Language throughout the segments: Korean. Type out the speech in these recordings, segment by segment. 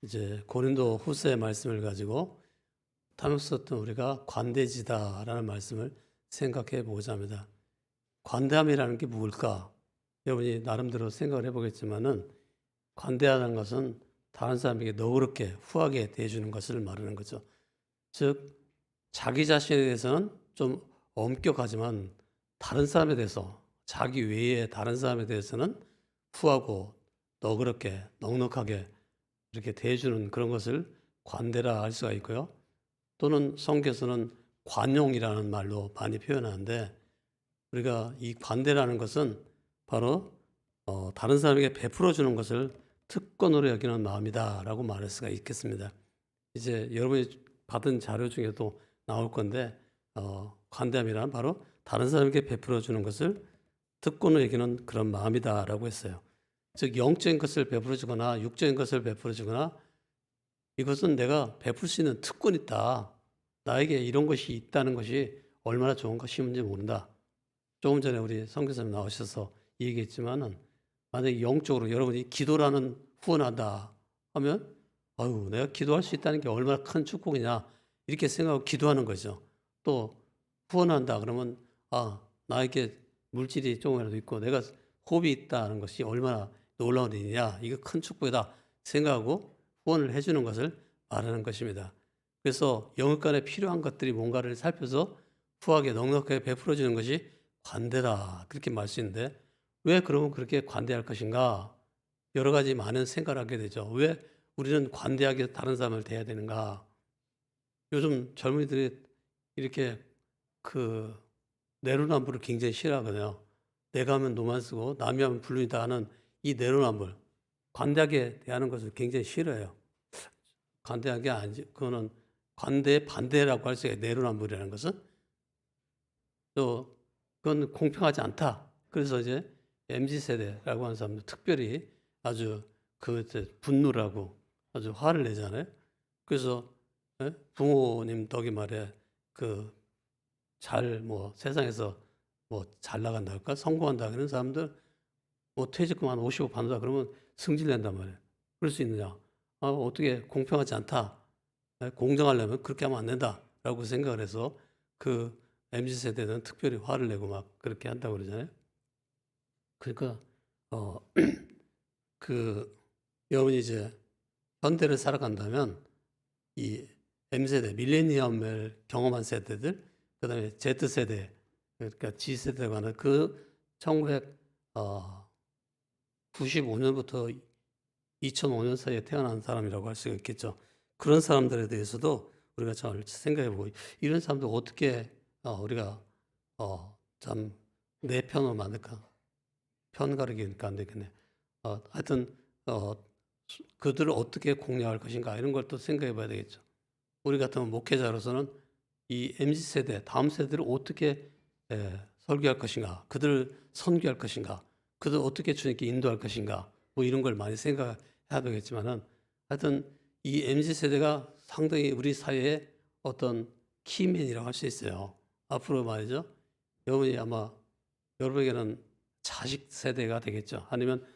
이제 고린도 후서의 말씀을 가지고 탐욕스럽던 우리가 관대지다라는 말씀을 생각해 보고자 합니다. 관대함이라는 게 뭘까? 여러분이 나름대로 생각을 해보겠지만은 관대하다는 것은 다른 사람에게 너그럽게 후하게 대해주는 것을 말하는 거죠. 즉 자기 자신에 대해서는 좀 엄격하지만 다른 사람에 대해서 자기 외에 다른 사람에 대해서는 후하고 너그럽게 넉넉하게 이렇게 대해주는 그런 것을 관대라 할 수가 있고요. 또는 성경에서는 관용이라는 말로 많이 표현하는데 우리가 이 관대라는 것은 바로 다른 사람에게 베풀어 주는 것을 특권으로 여기는 마음이다라고 말할 수가 있겠습니다. 이제 여러분이 받은 자료 중에도 나올 건데 관대함이란 바로 다른 사람에게 베풀어 주는 것을 특권으로 여기는 그런 마음이다라고 했어요. 즉 영적인 것을 베풀어 주거나 육적인 것을 베풀어 주거나 이것은 내가 베풀 수 있는 특권이 있다. 나에게 이런 것이 있다는 것이 얼마나 좋은 것인지 모른다. 조금 전에 우리 선교사님 나오셔서 얘기했지만은 만약에 영적으로 여러분이 기도라는 후원한다 하면 아유 내가 기도할 수 있다는 게 얼마나 큰 축복이냐 이렇게 생각하고 기도하는 거죠. 또 후원한다 그러면 아 나에게 물질이 조금이라도 있고 내가 호흡이 있다는 것이 얼마나 놀라운 일이냐 이거 큰 축복이다 생각하고 후원을 해주는 것을 말하는 것입니다. 그래서 영역 간에 필요한 것들이 뭔가를 살펴서 후하게 넉넉하게 베풀어 주는 것이 관대다 그렇게 말씀인데 왜 그러면 그렇게 관대할 것인가 여러 가지 많은 생각을 하게 되죠. 왜 우리는 관대하게 다른 사람을 대해야 되는가? 요즘 젊은이들이 이렇게 그 내로남불을 굉장히 싫어하거든요. 내가 하면 노만 쓰고 남이 하면 불륜이다 하는 이 내로남불 관대하게 대하는 것을 굉장히 싫어해요. 관대한 게 아니지. 그거는 관대의 반대라고 할 수 있어요. 내로남불이라는 것은. 또 그건 공평하지 않다. 그래서 이제 MZ세대라고 하는 사람들 특별히 아주 그 분노를 하고 아주 화를 내잖아요. 그래서 부모님 덕에 말해 그 잘 뭐 세상에서 뭐 잘 나간다 할까 성공한다 그런 사람들 뭐 퇴직금 한 50억 받는다 그러면 승질 낸단 말이에요. 그럴 수 있느냐? 어떻게 공평하지 않다. 공정하려면 그렇게 하면 안 된다라고 생각을 해서 그 MZ 세대는 특별히 화를 내고 막 그렇게 한다고 그러잖아요. 그러니까 어, 그 여러분이 이제 현대를 살아간다면 이 M세대, 밀레니엄을 경험한 세대들, 그다음에 Z세대, 그러니까 G세대라고 하는 그 1995년부터 2005년 사이에 태어난 사람이라고 할 수가 있겠죠. 그런 사람들에 대해서도 우리가 잘 생각해 보고 이런 사람들 어떻게 우리가 참 내 편을 만들까? 편 가르기니까 안 되겠네. 하여튼 그들을 어떻게 공략할 것인가 이런 걸 또 생각해 봐야 되겠죠. 우리 같은 목회자로서는 이 MZ세대, 다음 세대를 어떻게 설교할 것인가, 그들을 선교할 것인가, 그들 어떻게 주님께 인도할 것인가, 뭐 이런 걸 많이 생각해야 되겠지만은 하여튼 이 MZ세대가 상당히 우리 사회의 어떤 키맨이라고 할 수 있어요. 앞으로 말이죠. 여러분이 아마 여러분에게는 자식 세대가 되겠죠. 아니면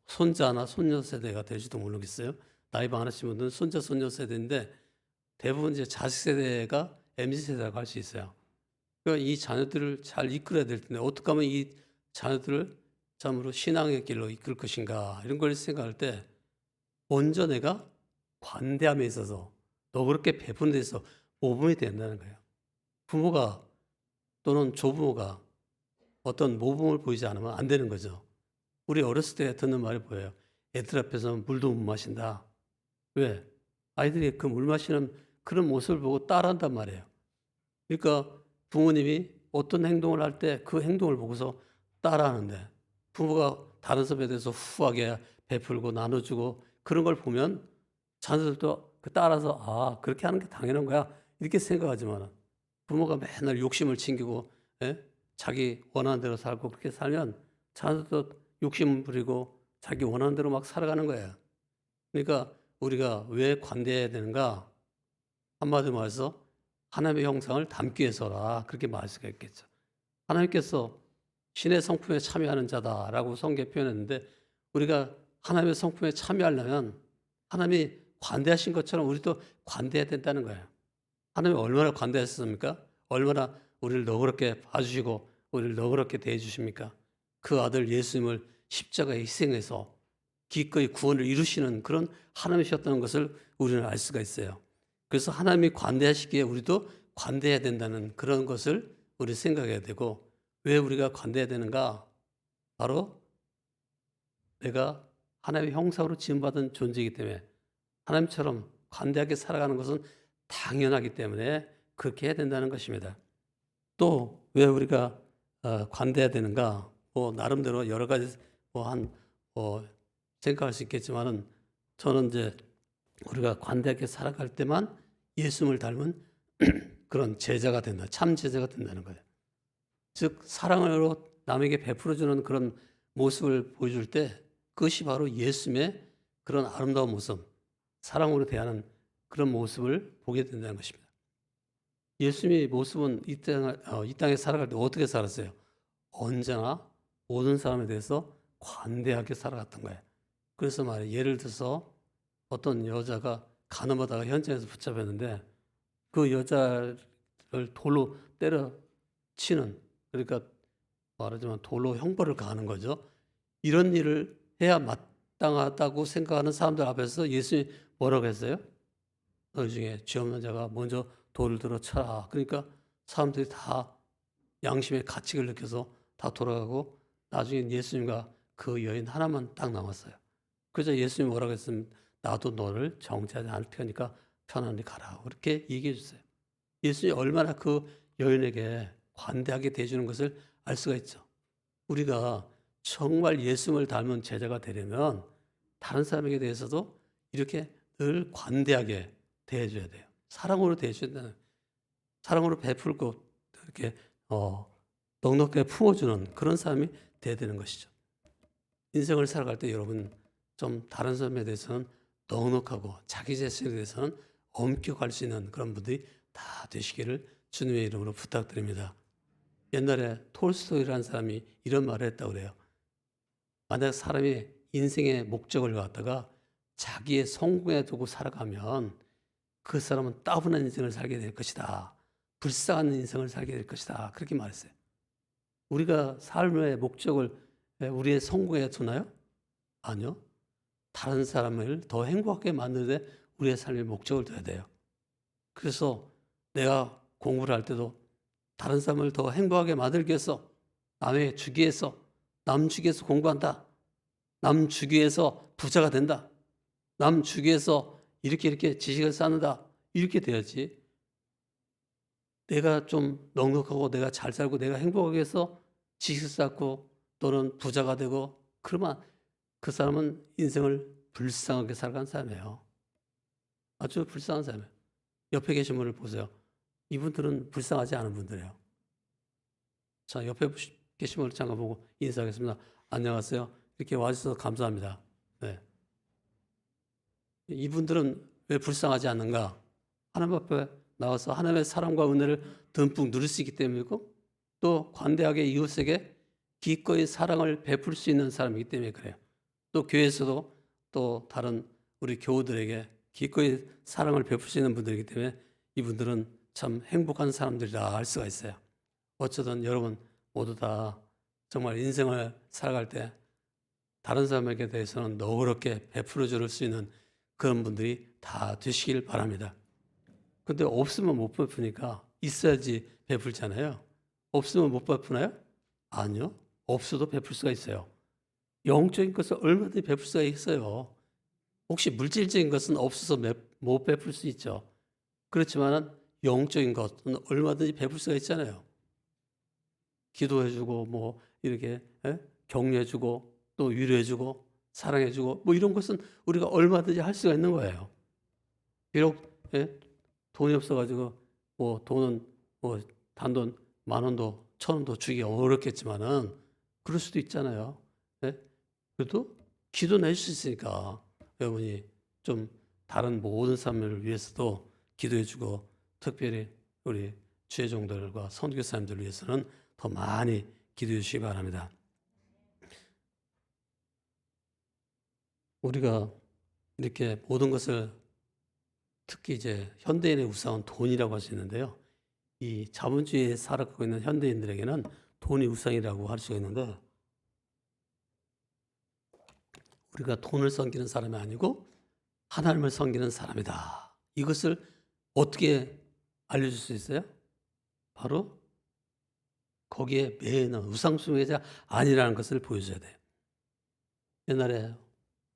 손자나 손녀 세대가 될지도 모르겠어요. 나이 많으신 분들은 손자, 손녀 세대인데 대부분 이제 자식 세대가 MZ 세대라고 할 수 있어요. 그러니까 이 자녀들을 잘 이끌어야 될 텐데 어떻게 하면 이 자녀들을 참으로 신앙의 길로 이끌 것인가 이런 걸 생각할 때 먼저 내가 관대함에 있어서 너그럽게 베푸는 데 있어서 모범이 된다는 거예요. 부모가 또는 조부모가 어떤 모범을 보이지 않으면 안 되는 거죠. 우리 어렸을 때 듣는 말이 뭐예요? 애들 앞에서 물도 못 마신다. 왜? 아이들이 그 물 마시는 그런 모습을 보고 따라한단 말이에요. 그러니까 부모님이 어떤 행동을 할 때 그 행동을 보고서 따라하는데 부모가 다른 사람에 대해서 후하게 베풀고 나눠주고 그런 걸 보면 자녀들도 그 따라서 아 그렇게 하는 게 당연한 거야 이렇게 생각하지만 부모가 맨날 욕심을 챙기고 예? 자기 원하는 대로 살고 그렇게 살면 자녀들도 욕심 부리고 자기 원하는 대로 막 살아가는 거예요. 그러니까 우리가 왜 관대해야 되는가? 한마디로 말해서 하나님의 형상을 담기 위해서라 그렇게 말할 수가 있겠죠. 하나님께서 신의 성품에 참여하는 자다라고 성경에 표현했는데 우리가 하나님의 성품에 참여하려면 하나님이 관대하신 것처럼 우리도 관대해야 된다는 거예요. 하나님이 얼마나 관대하셨습니까? 얼마나 우리를 너그럽게 봐주시고 우리를 너그럽게 대해주십니까? 그 아들 예수님을 십자가에 희생해서 기꺼이 구원을 이루시는 그런 하나님이셨다는 것을 우리는 알 수가 있어요. 그래서 하나님이 관대하시기에 우리도 관대해야 된다는 그런 것을 우리 생각해야 되고, 왜 우리가 관대해야 되는가? 바로 내가 하나님의 형상으로 지음받은 존재이기 때문에 하나님처럼 관대하게 살아가는 것은 당연하기 때문에 그렇게 해야 된다는 것입니다. 또 왜 우리가 관대해야 되는가? 뭐 나름대로 여러 가지 생각할 수 있겠지만은, 저는 이제 우리가 관대하게 살아갈 때만 예수님을 닮은 그런 제자가 된다, 참 제자가 된다는 거예요. 즉 사랑으로 남에게 베풀어주는 그런 모습을 보여줄 때 그것이 바로 예수님의 그런 아름다운 모습, 사랑으로 대하는 그런 모습을 보게 된다는 것입니다. 예수님의 모습은 이 땅에 살아갈 때 어떻게 살았어요? 언제나 모든 사람에 대해서 관대하게 살아갔던 거예요. 그래서 말이에요. 예를 들어서 어떤 여자가 가늠하다가 현장에서 붙잡혔는데 그 여자를 돌로 때려치는, 그러니까 말하자면 돌로 형벌을 가하는 거죠. 이런 일을 해야 마땅하다고 생각하는 사람들 앞에서 예수님이 뭐라고 했어요? 너희 중에 죄 없는 자가 먼저 돌을 들어 쳐라. 그러니까 사람들이 다 양심의 가책을 느껴서 다 돌아가고 나중에 예수님과 그 여인 하나만 딱 남았어요. 그래서 예수님이 뭐라고 했으면 나도 너를 정죄하지 않을 테니까 편안히 가라. 그렇게 얘기해 주세요. 예수님이 얼마나 그 여인에게 관대하게 대해주는 것을 알 수가 있죠. 우리가 정말 예수님을 닮은 제자가 되려면 다른 사람에게 대해서도 이렇게 늘 관대하게 대해줘야 돼요. 사랑으로 대해줘야 돼요. 사랑으로 베풀고 이렇게 넉넉하게 품어주는 그런 사람이 돼야 되는 것이죠. 인생을 살아갈 때 여러분 좀 다른 사람에 대해서는 넉넉하고 자기 자신에 대해서는 엄격할 수 있는 그런 분들이 다 되시기를 주님의 이름으로 부탁드립니다. 옛날에 톨스토이라는 사람이 이런 말을 했다고 그래요. 만약 사람이 인생의 목적을 갖다가 자기의 성공에 두고 살아가면 그 사람은 따분한 인생을 살게 될 것이다. 불쌍한 인생을 살게 될 것이다. 그렇게 말했어요. 우리가 삶의 목적을 우리의 성공에 두나요? 아니요. 다른 사람을 더 행복하게 만드는 데 우리의 삶의 목적을 둬야 돼요. 그래서 내가 공부를 할 때도 다른 사람을 더 행복하게 만들기 위해서, 남의 주기 위해서, 남 주기 위해서 공부한다. 남 주기 위해서 부자가 된다. 남 주기 위해서 이렇게 지식을 쌓는다. 이렇게 돼야지. 내가 좀 넉넉하고 내가 잘 살고 내가 행복하게 해서 지식을 쌓고 또는 부자가 되고, 그러면 그 사람은 인생을 불쌍하게 살아간 사람이에요. 아주 불쌍한 사람이에요. 옆에 계신 분을 보세요. 이분들은 불쌍하지 않은 분들이에요. 자, 옆에 계신 분을 잠깐 보고 인사하겠습니다. 안녕하세요. 이렇게 와주셔서 감사합니다. 네. 이분들은 왜 불쌍하지 않는가? 하나님 앞에 나와서 하나님의 사랑과 은혜를 듬뿍 누릴 수 있기 때문이고, 또 관대하게 이웃에게 기꺼이 사랑을 베풀 수 있는 사람이기 때문에 그래요. 또 교회에서도 또 다른 우리 교우들에게 기꺼이 사랑을 베풀 수 있는 분들이기 때문에 이분들은 참 행복한 사람들이라 알 수가 있어요. 어쩌든 여러분 모두 다 정말 인생을 살아갈 때 다른 사람에게 대해서는 너그럽게 베풀어 줄 수 있는 그런 분들이 다 되시길 바랍니다. 근데 없으면 못 베푸니까 있어야지 베풀잖아요. 없으면 못 베푸나요? 아니요. 없어도 베풀 수가 있어요. 영적인 것을 얼마든지 베풀 수가 있어요. 혹시 물질적인 것은 없어서 못 베풀 수 있죠. 그렇지만 영적인 것은 얼마든지 베풀 수가 있잖아요. 기도해주고 뭐 이렇게 격려해주고 또 위로해주고 사랑해주고 뭐 이런 것은 우리가 얼마든지 할 수가 있는 거예요. 비록 돈이 없어가지고 뭐 돈은 뭐 단돈 10,000원도 1,000원도 주기 어렵겠지만은 그럴 수도 있잖아요. 그래도 기도는 해줄 수 있으니까 여러분이 좀 다른 모든 사람을 위해서도 기도해주고, 특별히 우리 주의 종들과 선교사님들을 위해서는 더 많이 기도해 주시기 바랍니다. 우리가 이렇게 모든 것을 특히 이제 현대인의 우상은 돈이라고 할 수 있는데요. 이 자본주의에 살아가고 있는 현대인들에게는 돈이 우상이라고 할 수가 있는데 우리가 돈을 섬기는 사람이 아니고 하나님을 섬기는 사람이다. 이것을 어떻게 알려줄 수 있어요? 바로 거기에 매는 우상숭배자 아니라는 것을 보여줘야 돼요. 옛날에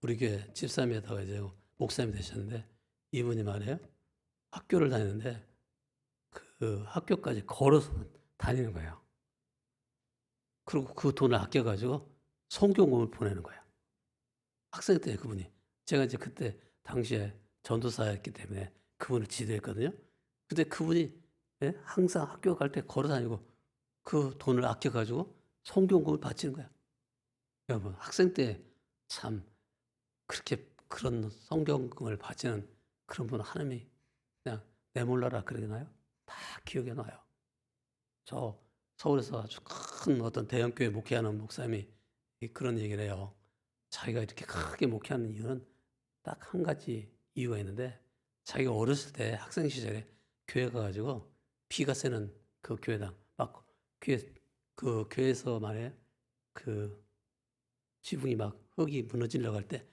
우리 교회 집사님에다가 이제 목사님이 되셨는데 이분이 말이에요. 학교를 다니는데 그 학교까지 걸어서 다니는 거예요. 그리고 그 돈을 아껴가지고 성경금을 보내는 거예요. 학생 때 그분이. 제가 이제 그때 당시에 전도사였기 때문에 그분을 지도했거든요. 근데 그분이 항상 학교 갈 때 걸어 다니고 그 돈을 아껴가지고 성경금을 바치는 거야. 여러분, 학생 때 참 그렇게 그런 성경금을 바치는 그런 분 하나님이 그냥 내몰라라 그러나요? 다 기억에 나요. 저 서울에서 아주 큰 어떤 대형교회 목회하는 목사님이 그런 얘기를 해요. 자기가 이렇게 크게 목회하는 이유는 딱 한 가지 이유가 있는데 자기가 어렸을 때 학생 시절에 교회 가가지고 비가 새는 그 교회당 막 그 교회에서 말해 그 지붕이 막 흙이 무너지려고 할 때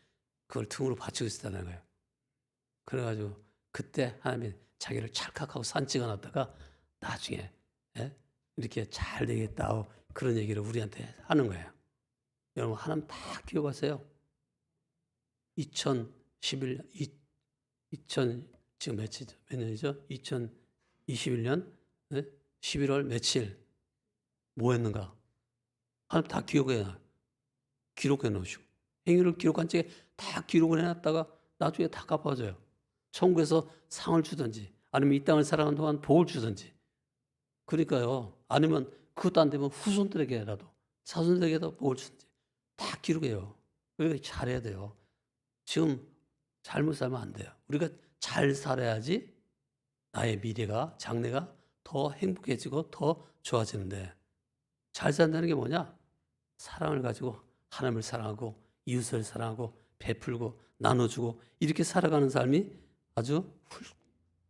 그걸 등으로 받치고 있었다는 거예요. 그래가지고 그때 하나님이 자기를 찰칵하고 산 찍어놨다가 나중에 이렇게 잘 되겠다 그런 얘기를 우리한테 하는 거예요. 여러분 하나님 다 기억하세요. 2011년, 2000 지금 몇 년이죠? 2021년 11월 며칠 뭐 했는가? 하나님 다 기록해 놓으시고 행위를 기록한 채 다 기록을 해놨다가 나중에 다 갚아줘요. 천국에서 상을 주든지 아니면 이 땅을 살아가는 동안 복을 주든지. 그러니까요. 아니면 그것도 안 되면 후손들에게라도 자손들에게도 복을 주든지 다 기록해요. 그러니까 잘해야 돼요. 지금 잘못 살면 안 돼요. 우리가 잘 살아야지 나의 미래가 장래가 더 행복해지고 더 좋아지는데 잘 산다는 게 뭐냐? 사랑을 가지고 하나님을 사랑하고 이웃을 사랑하고 베풀고 나눠주고 이렇게 살아가는 삶이 아주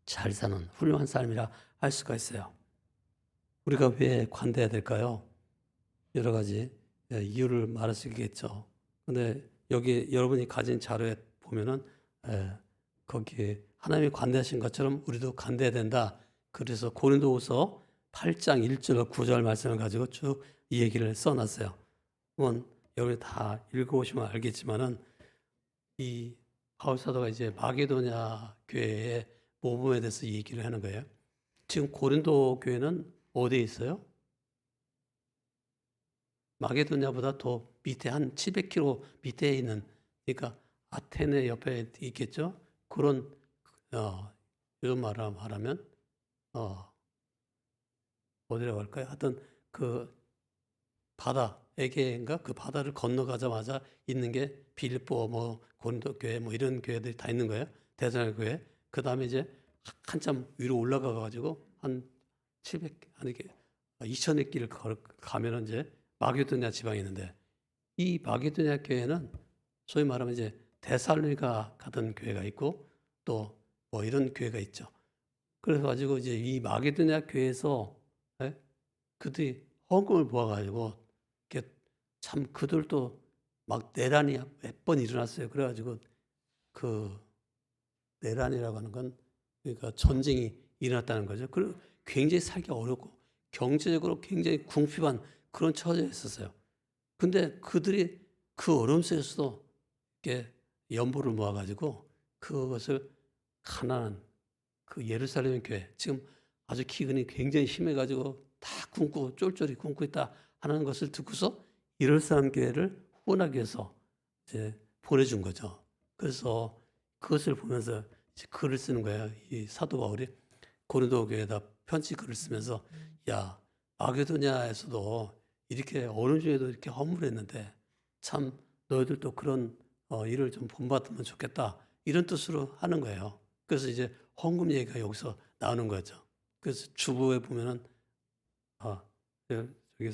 잘 사는 훌륭한 삶이라 할 수가 있어요. 우리가 왜 관대해야 될까요? 여러 가지 이유를 말할 수 있겠죠. 근데 여기 여러분이 가진 자료에 보면은 거기에 하나님이 관대하신 것처럼 우리도 관대해야 된다. 그래서 고린도후서 8장 1절 9절 말씀을 가지고 쭉 이 얘기를 써놨어요. 한번 여러분이 다 읽어보시면 알겠지만은 이 바울 사도가 이제 마게도냐 교회의 모범에 대해서 얘기를 하는 거예요. 지금 고린도 교회는 어디에 있어요? 마게도냐보다 더 밑에 한 700km 밑에 있는 그러니까 아테네 옆에 있겠죠. 그런 요즘 말하면 어디라고 할까요? 하여튼 그 바다 에게인가 그 바다를 건너가자마자 있는 게 빌립보 뭐 고린도 교회 뭐 이런 교회들이 다 있는 거예요. 대사의 교회. 그 다음에 이제 한참 위로 올라가 가지고 한 700 아니 2,000의 길을 가면은 이제 마게도냐 지방이 있는데 이 마게도냐 교회는 소위 말하면 이제 데살로니가 같은 교회가 있고 또 뭐 이런 교회가 있죠. 그래서 가지고 이제 이 마게도냐 교회에서 그들이 헌금을 모아가지고 참 그들도 막 내란이 몇 번 일어났어요. 그래가지고 그 내란이라고 하는 건 그러니까 전쟁이 일어났다는 거죠. 그리고 굉장히 살기 어렵고 경제적으로 굉장히 궁핍한 그런 처지에 있었어요. 근데 그들이 그 어려움 속에서도 이렇게 연보를 모아가지고 그것을 가난한 그 예루살렘 교회 지금 아주 기근이 굉장히 심해가지고 다 굶고 쫄쫄이 굶고 있다 하는 것을 듣고서 예루살렘 교회를 후원하기 위해서 이제 보내준 거죠. 그래서 그것을 보면서 이제 글을 쓰는 거예요. 이 사도 바울이 고린도 교회에다 편지 글을 쓰면서 야 마게도냐에서도 이렇게 어느 중에도 이렇게 허물했는데 참 너희들도 그런 일을 좀 본받으면 좋겠다 이런 뜻으로 하는 거예요. 그래서 이제 헌금 얘기가 여기서 나오는 거죠. 그래서 주보에 보면은 저기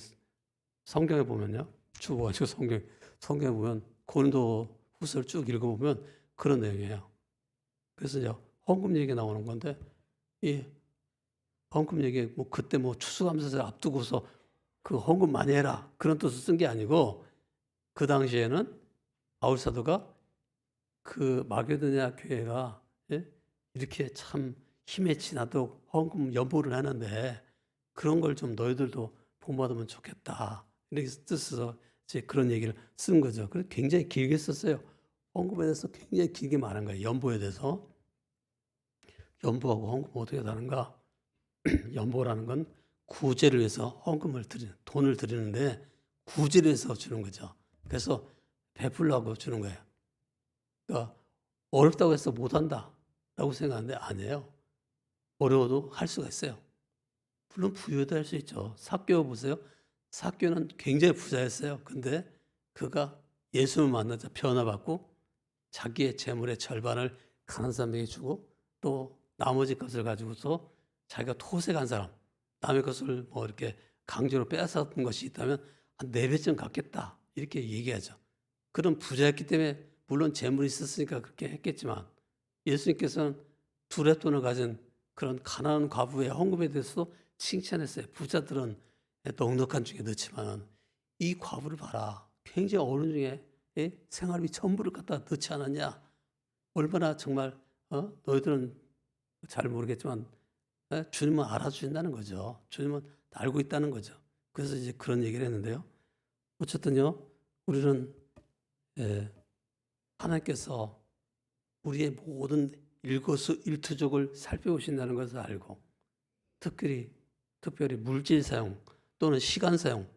성경에 보면요. 주보가 저 성경에 보면 고린도 후서를 쭉 읽어보면 그런 내용이에요. 그래서 이제 헌금 얘기 나오는 건데 이 헌금 얘기 뭐 그때 뭐 추수감사절 앞두고서 그 헌금 많이 해라 그런 뜻을 쓴 게 아니고 그 당시에는 바울 사도가 그 마게도냐 교회가 예? 이렇게 참 힘에 지나도록 헌금 연보를 하는데 그런 걸 좀 너희들도 본받으면 좋겠다 이렇게 뜻에서 이제 그런 얘기를 쓴 거죠. 그래서 굉장히 길게 썼어요. 헌금에 대해서 굉장히 길게 말한 거예요. 연보에 대해서. 연보하고 헌금 어떻게 다른가? 연보라는 건 구제를 위해서 헌금을 드리는 돈을 드리는데 구제를 해서 주는 거죠. 그래서 베풀라고 주는 거예요. 그러니까 어렵다고 해서 못한다라고 생각하는데 아니에요. 어려워도 할 수가 있어요. 물론 부유도 할 수 있죠. 삭개오 보세요. 삭개오는 굉장히 부자였어요. 근데 그가 예수를 만나자 변화받고 자기의 재물의 절반을 가난한 사람에게 주고 또 나머지 것을 가지고서 자기가 토색한 사람, 남의 것을 뭐 이렇게 강제로 빼앗았던 것이 있다면 한 4배쯤 갖겠다 이렇게 얘기하죠. 그런 부자였기 때문에 물론 재물이 있었으니까 그렇게 했겠지만 예수님께서는 2렙돈을 가진 그런 가난한 과부의 헌금에 대해서도 칭찬했어요. 부자들은 넉넉한 중에 넣지만 이 과부를 봐라. 굉장히 어려운 중에 생활비 전부를 갖다 넣지 않았냐. 얼마나 정말 너희들은 잘 모르겠지만 주님은 알아주신다는 거죠. 주님은 알고 있다는 거죠. 그래서 이제 그런 얘기를 했는데요. 어쨌든요, 우리는 하나님께서 우리의 모든 일거수일투족을 살펴보신다는 것을 알고 특별히 물질 사용 또는 시간 사용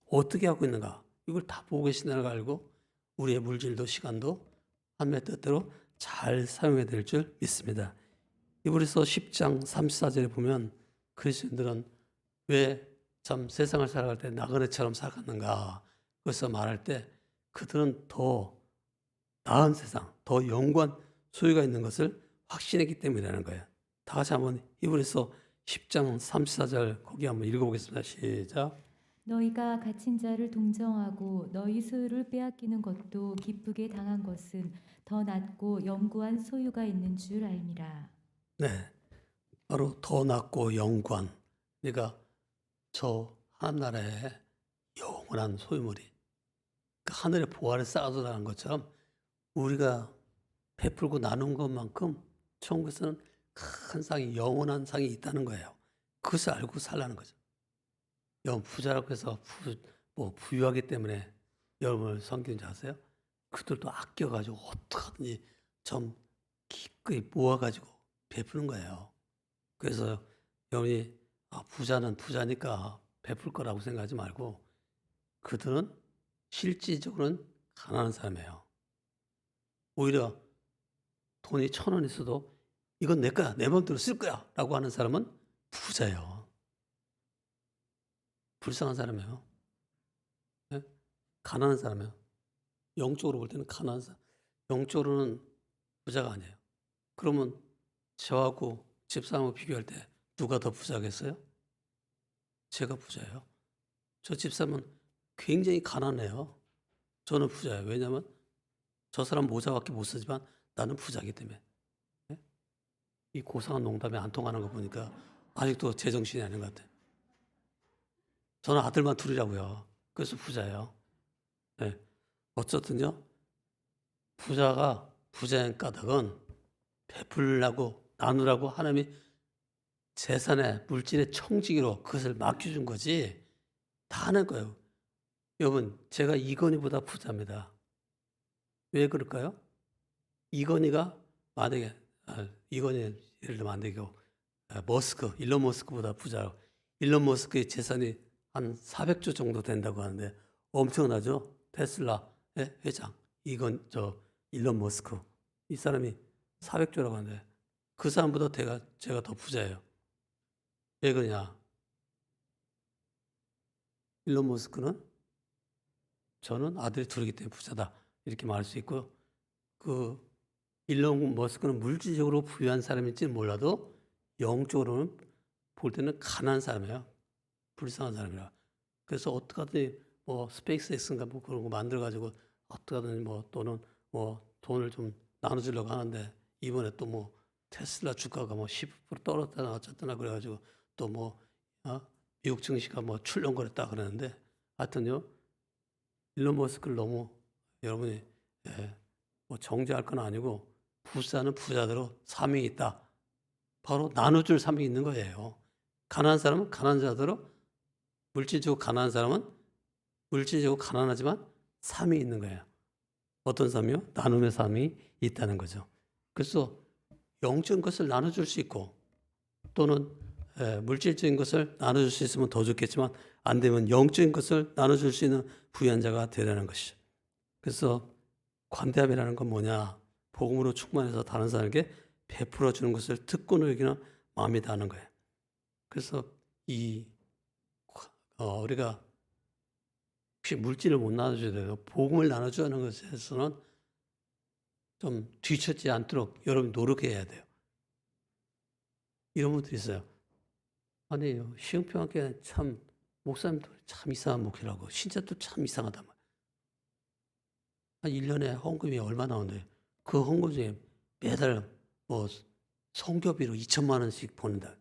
어떻게 하고 있는가 이걸 다 보고 계신다는 걸 알고 우리의 물질도 시간도 하나님의 뜻대로 잘 사용해야 될 줄 믿습니다. 히브리서 10장 34절에 보면 그리스도인들은 왜 참 세상을 살아갈 때 나그네처럼 살았는가 그래서 말할 때 그들은 더 나은 세상, 더 영광 소유가 있는 것을 확신했기 때문이라는 거예요. 다 같이 한번 히브리서 10장 34절 거기 한번 읽어보겠습니다. 시작. 너희가 갇힌 자를 동정하고 너희 소유를 빼앗기는 것도 기쁘게 당한 것은 더 낫고 영구한 소유가 있는 줄 알미라. 네, 바로 더 낫고 영광. 그러니까 저 하늘나라의 영원한 소유물이 그 하늘의 보화를 쌓아두라는 것처럼 우리가 베풀고 나눈 것만큼 천국에서는 큰 상이 영원한 상이 있다는 거예요. 그것을 알고 살라는 거죠. 부자라고 해서 부유하기 때문에 여러분을 섬기는 줄 아세요? 그들도 아껴가지고 어떻게든지 좀 기꺼이 모아가지고 베푸는 거예요. 그래서 여러분이 부자는 부자니까 베풀 거라고 생각하지 말고 그들은 실질적으로는 가난한 사람이에요. 오히려 돈이 1,000원 있어도 이건 내 거야, 내 마음대로 쓸 거야 라고 하는 사람은 부자예요. 불쌍한 사람이에요. 네? 가난한 사람이에요. 영적으로 볼 때는 가난한 사람. 영적으로는 부자가 아니에요. 그러면 저하고 집사람하고 비교할 때 누가 더 부자겠어요? 제가 부자예요. 저 집사람은 굉장히 가난해요. 저는 부자예요. 왜냐하면 저 사람 모자밖에 못 쓰지만 나는 부자이기 때문에. 네? 이 고상한 농담이 안 통하는 거 보니까 아직도 제정신이 아닌 것 같아요. 저는 아들만 둘이라고요. 그래서 부자예요. 네. 어쨌든요. 부자가 부자인 까닭은 베풀라고 나누라고 하나님이 재산의 물질의 청지기로 그것을 맡겨준 거지 다 하는 거예요. 여러분 제가 이건희보다 부자입니다. 왜 그럴까요? 이건희가 만약에 이건희 예를 들면 안 되고 일론 머스크보다 부자라고 일론 머스크의 재산이 한 400조 정도 된다고 하는데 엄청나죠? 테슬라 회장 일론 머스크 이 사람이 400조라고 하는데 그 사람보다 제가 더 부자예요. 왜 그러냐? 일론 머스크는 저는 아들이 둘이기 때문에 부자다 이렇게 말할 수 있고 그 일론 머스크는 물질적으로 부유한 사람일지는 몰라도 영적으로는 볼 때는 가난한 사람이에요. 불쌍한 사람이라. 그래서 어떻게든 스페이스X인가 그런 거 만들어 가지고 어떻게든 또는 돈을 좀 나눠주려고 하는데 이번에 또 테슬라 주가가 뭐 10% 떨어졌다나 어쨌거나 그래가지고 또 뭐 미국 증시가 뭐 출렁거렸다 그러는데 하여튼요 일론 머스크를 너무 여러분이 뭐 정죄할 건 아니고 부자는 부자대로 사명이 있다. 바로 나눠줄 사명이 있는 거예요. 가난한 사람은 가난한 자대로 물질적으로 가난한 사람은 물질적으로 가난하지만 삶이 있는 거예요. 어떤 삶이요? 나눔의 삶이 있다는 거죠. 그래서 영적인 것을 나눠줄 수 있고 또는 물질적인 것을 나눠줄 수 있으면 더 좋겠지만 안 되면 영적인 것을 나눠줄 수 있는 부유한 자가 되라는 것이죠. 그래서 관대함이라는 건 뭐냐? 복음으로 충만해서 다른 사람에게 베풀어 주는 것을 특권을 여기는 마음이다 하는 거예요. 그래서 우리가 혹시 물질을 못 나눠줘야 돼요. 복음을 나눠주는 것에서는 좀 뒤처지 않도록 여러분 노력해야 돼요. 이런 분들이 있어요. 아니, 시흥평학교에 참 목사님도 참 이상한 목회라고 신자도 참 이상하단 말이에요. 한 1년에 헌금이 얼마 나오는데 그 헌금 중에 매달 뭐 성교비로 2천만 원씩 보낸다.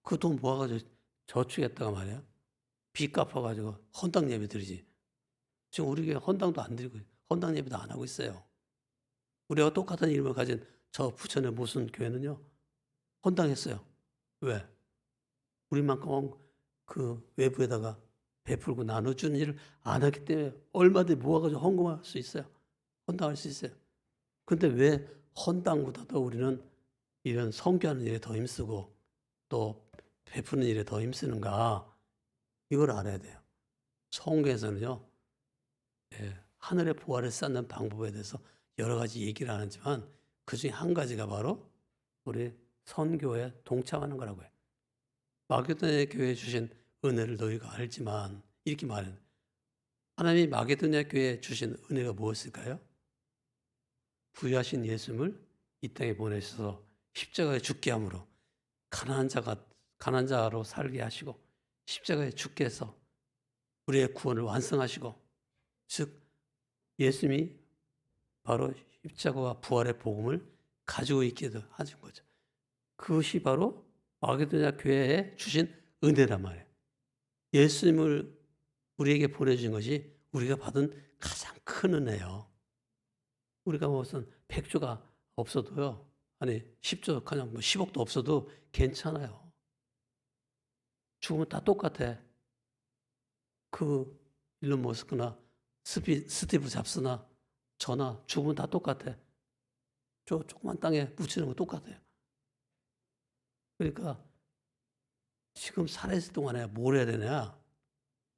그 돈 모아가지고 저축했다가 말이야. 빚 갚아가지고 헌당 예배 드리지. 지금 우리 교회 헌당도 안 드리고 헌당 예배도 안 하고 있어요. 우리가 똑같은 이름을 가진 저 부천의 무슨 교회는요. 헌당했어요. 왜? 우리만큼 그 외부에다가 베풀고 나눠주는 일을 안 하기 때문에 얼마든지 모아가지고 헌금할 수 있어요. 헌당할 수 있어요. 근데 왜 헌당보다도 우리는 이런 선교하는 일에 더 힘쓰고 또 베푸는 일에 더 힘쓰는가? 이걸 알아야 돼요. 성경에서는요, 하늘의 보화를 쌓는 방법에 대해서 여러 가지 얘기를 안 하지만 그 중에 한 가지가 바로 우리 선교에 동참하는 거라고 해요. 마게도냐 교회에 주신 은혜를 너희가 알지만 이렇게 말해요. 하나님이 마게도냐 교회에 주신 은혜가 무엇일까요? 부유하신 예수님을 이 땅에 보내셔서 십자가에 죽게 함으로 가난한 자로 살게 하시고 십자가에 죽게 해서 우리의 구원을 완성하시고 즉 예수님이 바로 십자가와 부활의 복음을 가지고 있게 하신 거죠. 그것이 바로 마게도냐 교회에 주신 은혜란 말이에요. 예수님을 우리에게 보내주신 것이 우리가 받은 가장 큰 은혜예요. 우리가 무슨 100조가 없어도요. 아니 10조 그냥 뭐 10억도 없어도 괜찮아요. 죽으면 다 똑같아. 그 일론 머스크나 스티브 잡스나 저나 죽으면 다 똑같아. 저 조그만 땅에 묻히는 거 똑같아요. 그러니까 지금 살아있을 동안에 뭘 해야 되냐?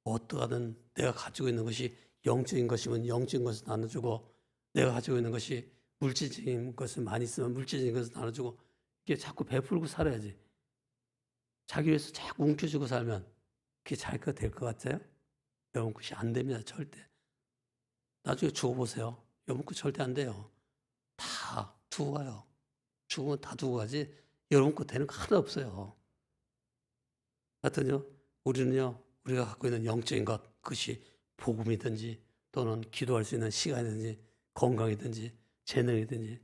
어떠하든 내가 가지고 있는 것이 영적인 것이면 영적인 것을 나눠주고 내가 가지고 있는 것이 물질적인 것을 많이 쓰면 물질적인 것을 나눠주고 이게 자꾸 베풀고 살아야지. 자기 위해서 자꾸 움켜쥐고 살면 그게 자기가 될 것 같아요? 여러분 그것이 안 됩니다. 절대. 나중에 죽어보세요. 여러분 그 절대 안 돼요. 다 두고 가요. 죽으면 다 두고 가지 여러분 거 되는 거 하나 없어요. 하여튼요 우리는요 우리가 갖고 있는 영적인 것 그것이 복음이든지 또는 기도할 수 있는 시간이든지 건강이든지 재능이든지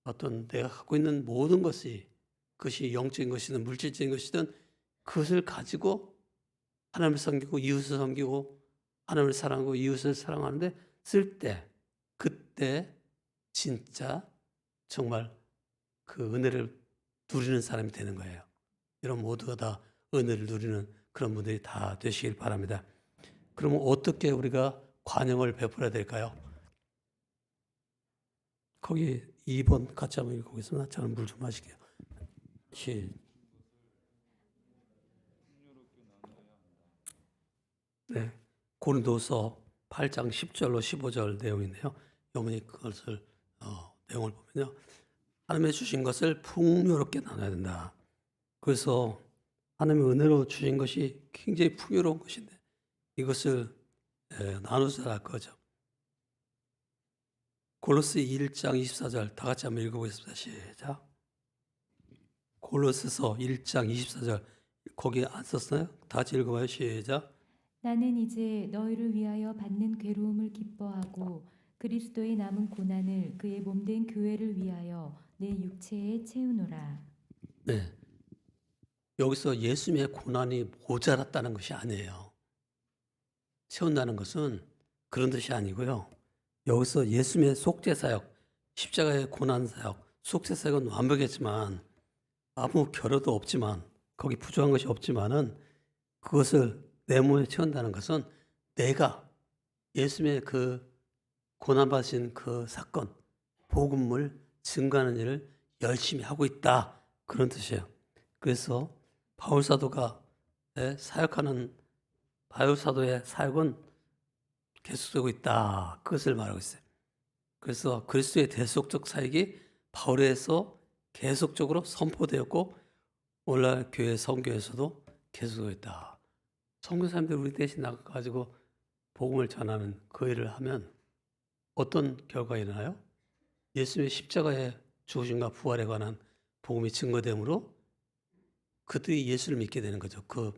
어떤 내가 갖고 있는 모든 것이 그것이 영적인 것이든 물질적인 것이든 그것을 가지고 하나님을 섬기고 이웃을 섬기고 하나님을 사랑하고 이웃을 사랑하는데 쓸 때 그때 진짜 정말 그 은혜를 누리는 사람이 되는 거예요. 이런 모두가 다 은혜를 누리는 그런 분들이 다 되시길 바랍니다. 그러면 어떻게 우리가 관용을 베풀어야 될까요? 거기 2번 같이 한번 읽어보겠습니다. 저는 물 좀 마실게요. 네, 고린도서 8장 10절로 15절 내용인데요. 여러분이 그것을 내용을 보면요. 하나님의 주신 것을 풍요롭게 나눠야 된다. 그래서 하나님의 은혜로 주신 것이 굉장히 풍요로운 것인데 이것을 나눠서 할 거죠. 골로새 1장 24절 다 같이 한번 읽어보겠습니다. 시작. 골로새서 1장 24절 거기 안 썼나요? 다 같이 읽어봐요. 시작. 나는 이제 너희를 위하여 받는 괴로움을 기뻐하고 그리스도의 남은 고난을 그의 몸된 교회를 위하여 내 육체에 채우노라. 네. 여기서 예수님의 고난이 모자랐다는 것이 아니에요. 채운다는 것은 그런 뜻이 아니고요. 여기서 예수님의 속죄사역, 십자가의 고난사역, 속죄사역은 완벽했지만 아무 결여도 없지만 거기 부족한 것이 없지만은 그것을 내 몸에 채운다는 것은 내가 예수님의 그 고난받으신 그 사건, 복음을 증거하는 일을 열심히 하고 있다. 그런 뜻이에요. 그래서 바울 사도가 사역하는 바울 사도의 사역은 계속되고 있다. 그것을 말하고 있어요. 그래서 그리스도의 대속적 사역이 바울에서 계속적으로 선포되었고 오늘날 교회 선교에서도 계속되고 있다. 선교사님들 우리 대신 나가가지고 복음을 전하는 그 일을 하면 어떤 결과가 일어나요? 예수님의 십자가의 죽으심과 부활에 관한 복음이 증거되므로 그들이 예수를 믿게 되는 거죠. 그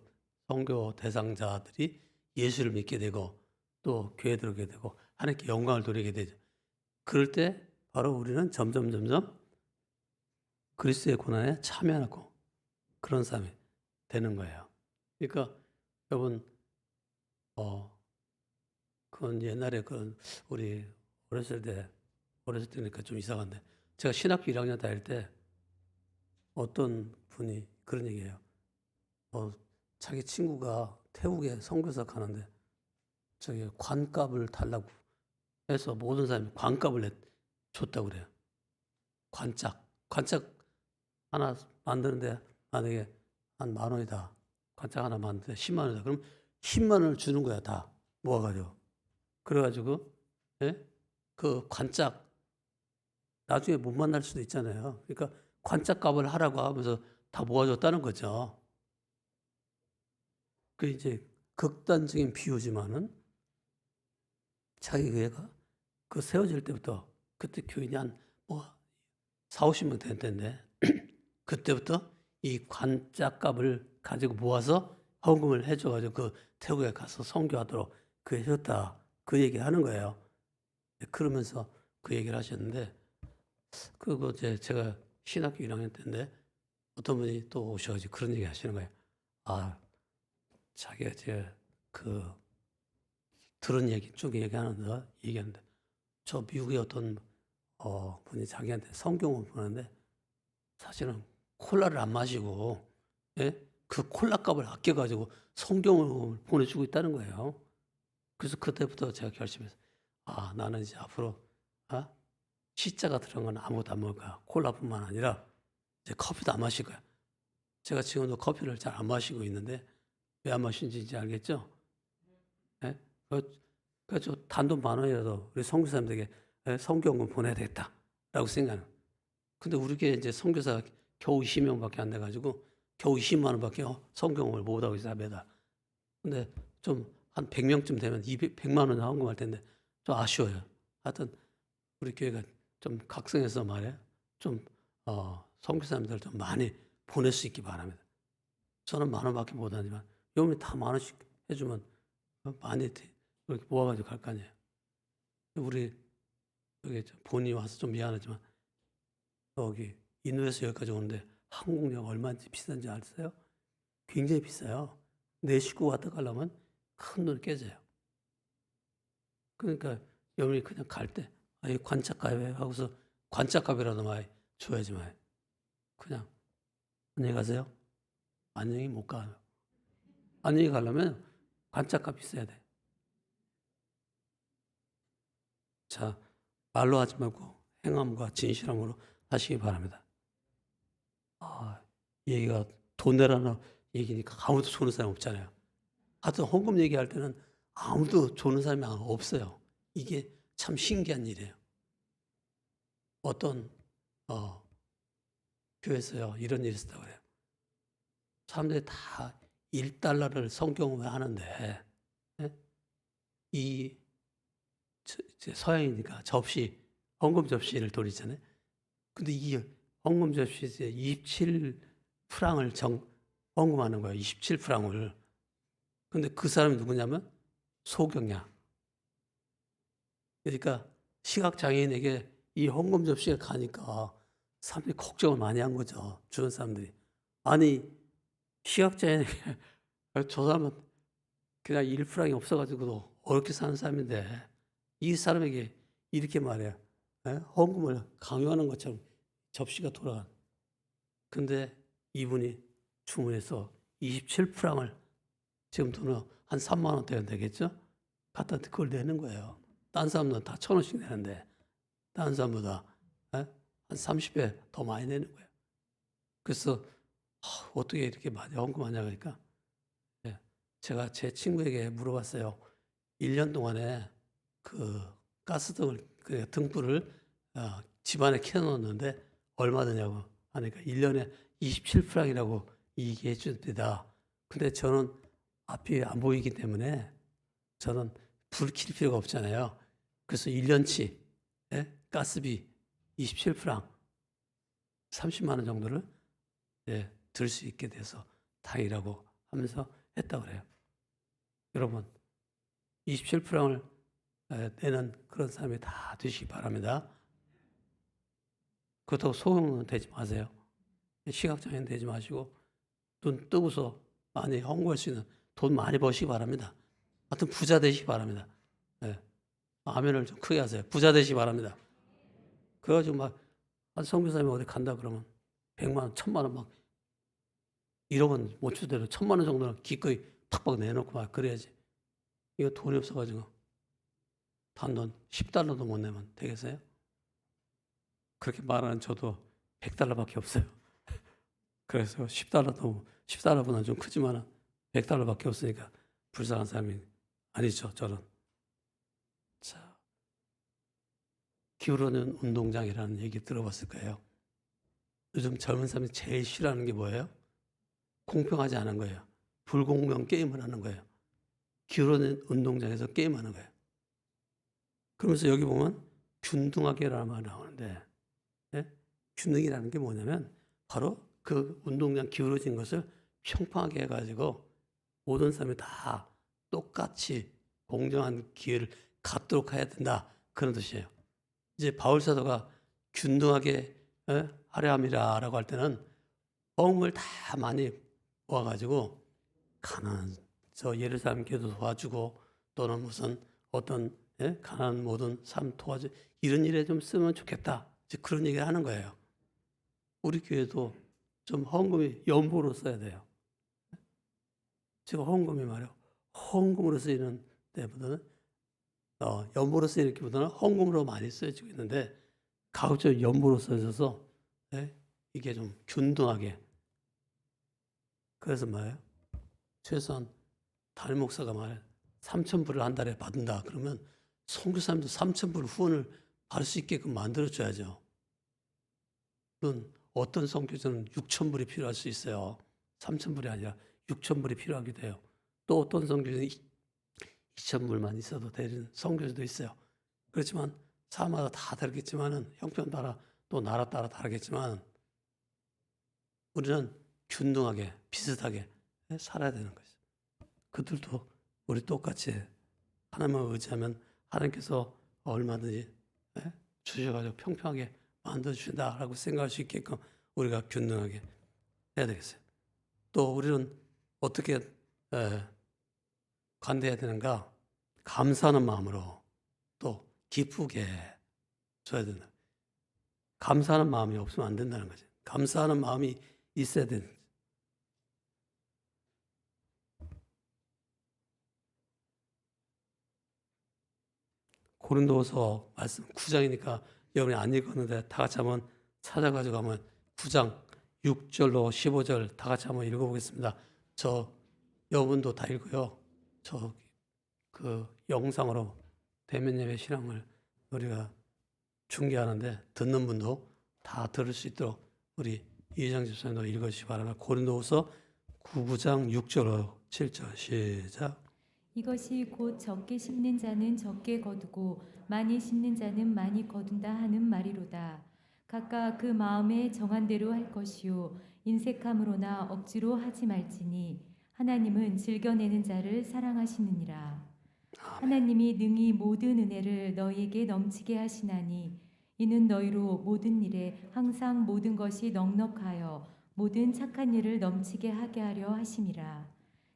선교 대상자들이 예수를 믿게 되고 또 교회에 들어오게 되고 하나님께 영광을 돌리게 되죠. 그럴 때 바로 우리는 점점 그리스도의 고난에 참여하고 그런 사람이 되는 거예요. 그러니까 여러분 그건 옛날에 우리 어렸을 때니까 좀 이상한데 제가 신학교 1학년 다닐 때 어떤 분이 그런 얘기해요. 자기 친구가 태국에 선교사 가는데 저기 관값을 달라고 해서 모든 사람이 관값을 줬다고 그래요. 관짝 하나 만드는데 만약에 한 10,000원이다. 관짝 하나 만드는데 10만 원이다. 그럼 10만 원을 주는 거야, 다 모아가지고. 그래가지고 그 관짝 나중에 못 만날 수도 있잖아요. 그러니까 관짝값을 하라고 하면서 다 모아줬다는 거죠. 그 이제 극단적인 비유지만은 자기 교회가 그 세워질 때부터 그때 교인이 한 4, 50명 된 때인데 그때부터 이 관짝값을 가지고 모아서 헌금을 해줘가지고 그 태국에 가서 선교하도록 그 해줬다. 그 얘기를 하는 거예요. 그러면서 그 얘기를 하셨는데 그거 제가 신학교 1학년 때인데 어떤 분이 또 오셔가지고 그런 얘기 하시는 거예요. 자기가 들은 얘기 쭉 얘기하는데 저 미국의 어떤 분이 자기한테 성경을 보는데 사실은 콜라를 안 마시고 그 콜라 값을 아껴가지고 성경을 보내주고 있다는 거예요. 그래서 그때부터 제가 결심해서 나는 이제 앞으로 시자가 들어간 건 아무것도 안 먹을 거야. 콜라뿐만 아니라 이제 커피도 안 마실 거야. 제가 지금도 커피를 잘 안 마시고 있는데 왜 안 마시는지 이제 알겠죠? 그래서 단돈 10,000원이라도 우리 선교사님들에게 성경을 보내야 되겠다라고 생각하는. 근데 우리 교회 이제 선교사 겨우 20명밖에 안 돼가지고 겨우 20만 원밖에 성경을 못 하고 있어요, 매달. 근데 좀 한 100명쯤 되면 100만 원 헌금할 텐데 좀 아쉬워요. 하여튼 우리 교회가 좀 각성해서 말이에요. 좀 선교사님들 좀 많이 보낼 수 있기 바랍니다. 저는 10,000원밖에 못 하지만 여러분이 다 10,000원씩 해주면 많이 이렇게 모아가지고 갈 거 아니에요. 우리 여기 본인이 와서 좀 미안하지만 여기 인도에서 여기까지 오는데 항공료가 얼마인지 비싼지 아세요? 굉장히 비싸요. 내 식구 왔다 가려면 큰 돈이 깨져요. 그러니까 여러분이 그냥 갈 때 관짝값에 하고서 관짝값이라도 많이 줘야지 마요. 그냥 안녕히 가세요. 안녕히 못 가요. 안녕히 가려면 관짝값 있어야 돼. 자, 말로 하지 말고 행함과 진실함으로 하시기 바랍니다. 이 얘기가 돈 내라는 얘기니까 아무도 조는 사람 없잖아요. 하여튼 헌금 얘기할 때는 아무도 조는 사람이 없어요. 이게 참 신기한 일이에요. 어떤 교회에서요 이런 일이 있었다고 그래요. 사람들이 다 1달러를 성경을 하는데 이 서양이니까 헌금 접시를 돌리잖아요. 근데 이 헌금 접시에 27프랑을 헌금하는 거예요. 27프랑을. 근데 그 사람이 누구냐면 소경이야. 그러니까 시각장애인에게 이 헌금 접시가 가니까 사람들이 걱정을 많이 한 거죠. 주변 사람들이. 아니 시각장애인에게 저 사람은 그냥 일프랑이 없어가지고도 어렵게 사는 사람인데 이 사람에게 이렇게 말해요. 헌금을 강요하는 것처럼 접시가 돌아간. 근데 이분이 주문해서 27프랑을 지금 돈은 한 3만 원대가 되겠죠? 갖다 그걸 내는 거예요. 딴 사람들은 다 1,000원씩 내는데 다른 사람보다 한 30배 더 많이 내는 거예요. 그래서 어떻게 이렇게 많이 헌금하냐 그러니까 제가 제 친구에게 물어봤어요. 1년 동안에 그 가스등을 그 등불을 집안에 켜놓았는데 얼마 드냐고 하니까 1년에 27프랑이라고 얘기해 줍니다. 근데 저는 앞이 안 보이기 때문에 저는 불 킬 필요가 없잖아요. 그래서 1년치 가스비 27프랑 30만 원 정도를 들 수 있게 돼서 다행이라고 하면서 했다고 그래요. 여러분 27프랑을 내는 그런 사람이 다 되시기 바랍니다. 그렇다고 소용은 되지 마세요. 시각장애인 되지 마시고 눈 뜨고서 많이 헌금할 수 있는 돈 많이 버시기 바랍니다. 하여튼 부자 되시기 바랍니다. 아멘을 좀 크게 하세요. 부자 되시기 바랍니다. 그래가지고 막 선교사님이 어디 간다 그러면 100만 원, 1000만 원 막 1억 원 못 주대로 1000만 원 정도는 기꺼이 탁박 내놓고 막 그래야지. 이거 돈이 없어가지고 단돈 10달러도 못 내면 되겠어요? 그렇게 말하는 저도 100달러밖에 없어요. 그래서 10달러보다는 좀 크지만 100달러밖에 없으니까 불쌍한 사람이 아니죠, 저는. 자, 기울어는 운동장이라는 얘기 들어봤을 거예요. 요즘 젊은 사람이 제일 싫어하는 게 뭐예요? 공평하지 않은 거예요. 불공평 게임을 하는 거예요. 기울어는 운동장에서 게임하는 거예요. 그러면서 여기 보면 균등하게라는 말이 나오는데 균등이라는 게 뭐냐면 바로 그 운동장 기울어진 것을 평평하게 해가지고 모든 사람이 다 똑같이 공정한 기회를 갖도록 해야 된다. 그런 뜻이에요. 이제 바울 사도가 균등하게 하려 함이라라고 할 때는 헌금을 다 많이 모아가지고 가난한 저 예루살렘 교회도 도와주고 또는 무슨 어떤 가난한 모든 삶 도와주 이런 일에 좀 쓰면 좋겠다. 이제 그런 얘기를 하는 거예요. 우리 교회도 좀 헌금이 연보로 써야 돼요. 제가 헌금이 말이에요. 헌금으로 쓰이는 때보다는 연보로 쓰이는 것보다는 헌금으로 많이 쓰여지고 있는데 가급적 연보로 써져서 이게 좀 균등하게. 그래서 말이에요. 최소한 담임 목사가 말해 3,000불을 한 달에 받는다. 그러면 선교사님도 3,000불 후원을 받을 수 있게끔 만들어줘야죠. 물론 어떤 선교사는 6,000불이 필요할 수 있어요. 3,000불이 아니라 6,000불이 필요하기도 해요. 또 어떤 선교사는 2,000불만 있어도 되는 선교사도 있어요. 그렇지만 사람마다 다 다르겠지만은 형편 따라 또 나라 따라 다르겠지만 우리는 균등하게 비슷하게 살아야 되는 거죠. 그들도 우리 똑같이 하나님을 의지하면 하나님께서 얼마든지 주셔가지고 평평하게 만들어주신다라고 생각할 수 있게끔 우리가 균등하게 해야 되겠어요. 또 우리는 어떻게 관대해야 되는가? 감사하는 마음으로 또 기쁘게 줘야 된다. 감사하는 마음이 없으면 안 된다는 거죠. 감사하는 마음이 있어야 되는 거죠. 고린도서 말씀 9장이니까 여러분이 안 읽었는데 다 같이 한번 찾아가지고 한번 9장 6절로 15절 다 같이 한번 읽어보겠습니다. 저 여러분도 다 읽고요. 저 그 영상으로 대면 예배 신앙을 우리가 중계하는데 듣는 분도 다 들을 수 있도록 우리 이혜정 집사님도 읽어주시기 바랍니다. 고린도후서 9장 6절로 7절 시작. 이것이 곧 적게 심는 자는 적게 거두고 많이 심는 자는 많이 거둔다 하는 말이로다. 각각 그 마음에 정한 대로 할 것이요 인색함으로나 억지로 하지 말지니 하나님은 즐겨내는 자를 사랑하시느니라. 하나님이 능히 모든 은혜를 너희에게 넘치게 하시나니 이는 너희로 모든 일에 항상 모든 것이 넉넉하여 모든 착한 일을 넘치게 하게 하려 하심이라.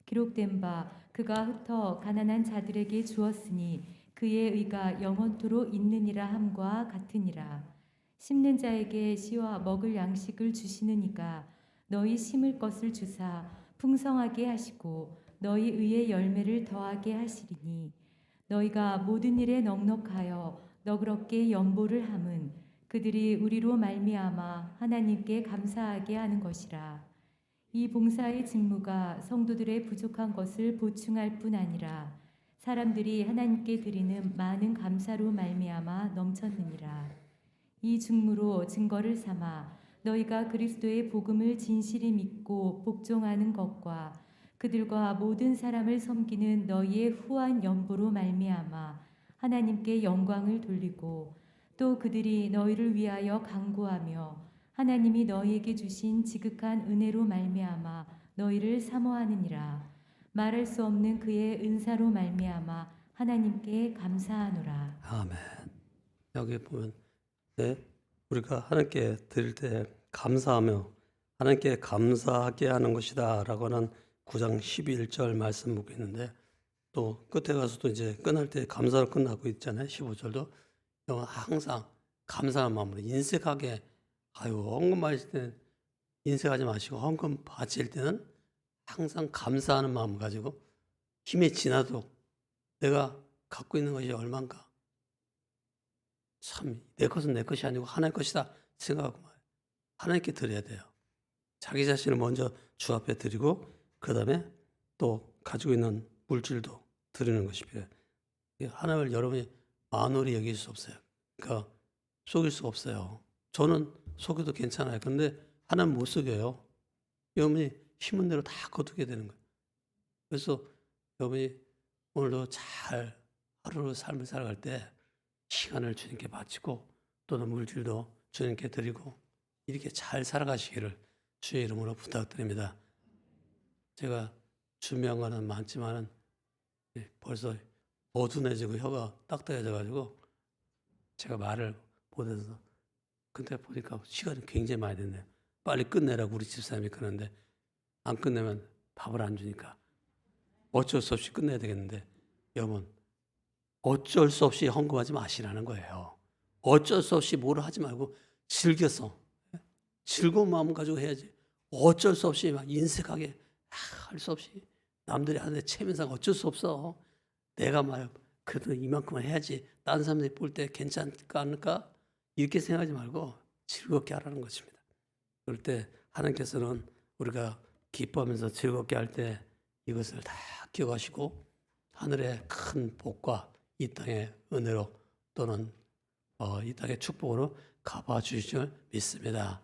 기록된 바 그가 흩어 가난한 자들에게 주었으니 그의 의가 영원토록 있느니라 함과 같으니라. 심는 자에게 씨와 먹을 양식을 주시는 이가 너희 심을 것을 주사 풍성하게 하시고 너희 의의 열매를 더하게 하시리니 너희가 모든 일에 넉넉하여 너그럽게 연보를 함은 그들이 우리로 말미암아 하나님께 감사하게 하는 것이라. 이 봉사의 직무가 성도들의 부족한 것을 보충할 뿐 아니라 사람들이 하나님께 드리는 많은 감사로 말미암아 넘쳤느니라. 이 중무로 증거를 삼아 너희가 그리스도의 복음을 진실히 믿고 복종하는 것과 그들과 모든 사람을 섬기는 너희의 후한 연보로 말미암아 하나님께 영광을 돌리고 또 그들이 너희를 위하여 간구하며 하나님이 너희에게 주신 지극한 은혜로 말미암아 너희를 사모하느니라. 말할 수 없는 그의 은사로 말미암아 하나님께 감사하노라. 아멘. 여기 보면 우리가 하나님께 드릴 때 감사하며 하나님께 감사하게 하는 것이다 라고 하는 9장 11절 말씀 보고 있는데, 또 끝에 가서도 이제 끝날 때 감사로 끝나고 있잖아요. 15절도 항상 감사한 마음으로 인색하게, 헌금 받을 때는 인색하지 마시고 헌금 바칠 때는 항상 감사하는 마음 가지고, 힘이 지나도 내가 갖고 있는 것이 얼만가, 참 내 것은 내 것이 아니고 하나님 것이다 생각하고 하나님께 드려야 돼요. 자기 자신을 먼저 주 앞에 드리고 그 다음에 또 가지고 있는 물질도 드리는 것이 필요해요. 하나님을 여러분이 만홀히 여길 수 없어요. 그러니까 속일 수 없어요. 저는 속여도 괜찮아요. 그런데 하나님 못 속여요. 여러분이 힘은 대로 다 거두게 되는 거예요. 그래서 여러분이 오늘도 잘 하루 삶을 살아갈 때 시간을 주님께 바치고 또는 물질도 주님께 드리고 이렇게 잘 살아가시기를 주의 이름으로 부탁드립니다. 제가 준비한 거는 많지만은 벌써 어두워지고 혀가 딱딱해져가지고 제가 말을 못해서, 근데 보니까 시간이 굉장히 많이 됐네요. 빨리 끝내라고 우리 집사님이 그러는데 안 끝내면 밥을 안 주니까 어쩔 수 없이 끝내야 되겠는데, 여러분 어쩔 수 없이 헌금하지 마시라는 거예요. 어쩔 수 없이 뭐를 하지 말고 즐겨서 즐거운 마음 가지고 해야지. 어쩔 수 없이 막 인색하게 할 수 없이 남들이 하는데 체면상 어쩔 수 없어. 내가 그래도 이만큼은 해야지. 다른 사람들이 볼 때 괜찮을까 않을까? 이렇게 생각하지 말고 즐겁게 하라는 것입니다. 그럴 때 하나님께서는 우리가 기뻐하면서 즐겁게 할 때 이것을 다 기억하시고 하늘의 큰 복과 이 땅의 은혜로 또는 이 땅의 축복으로 갚아 주실 줄 믿습니다.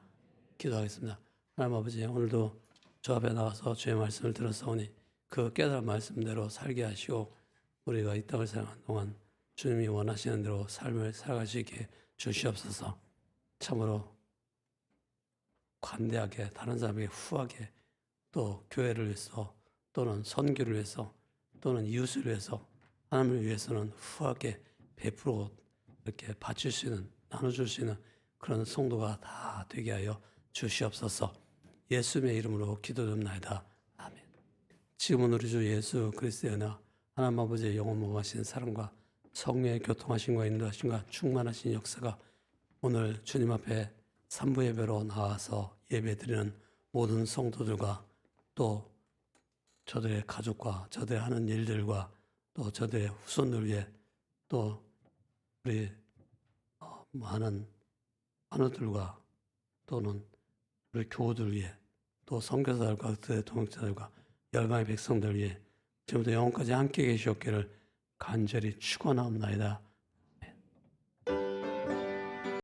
기도하겠습니다. 하나님 아버지, 오늘도 저 앞에 나와서 주의 말씀을 들었사오니 그 깨달은 말씀대로 살게 하시고 우리가 이 땅을 살아가는 동안 주님이 원하시는 대로 삶을 살아가시게 주시옵소서. 참으로 관대하게, 다른 사람에게 후하게, 또 교회를 위해서 또는 선교를 위해서 또는 이웃을 위해서, 하나님을 위해서는 후하게 베풀어 이렇게 바칠 수 있는, 나눠줄 수 있는 그런 성도가 다 되게 하여 주시옵소서. 예수님의 이름으로 기도드립나이다. 아멘. 지금은 우리 주 예수 그리스도의 은혜, 하나님 아버지의 영원무궁하신 사랑과 성령의 교통하심과 인도하심과 충만하신 역사가 오늘 주님 앞에 삼부 예배로 나와서 예배드리는 모든 성도들과 또 저들의 가족과 저들의 하는 일들과 또 저들의 후손들 위해 또 우리 많은 환우들과 또는 우리 교우들 위해 또 선교사들과 그들의 동역자들과 열방의 백성들 위해 지금부터 영원까지 함께 계시옵기를 간절히 축원하옵나이다.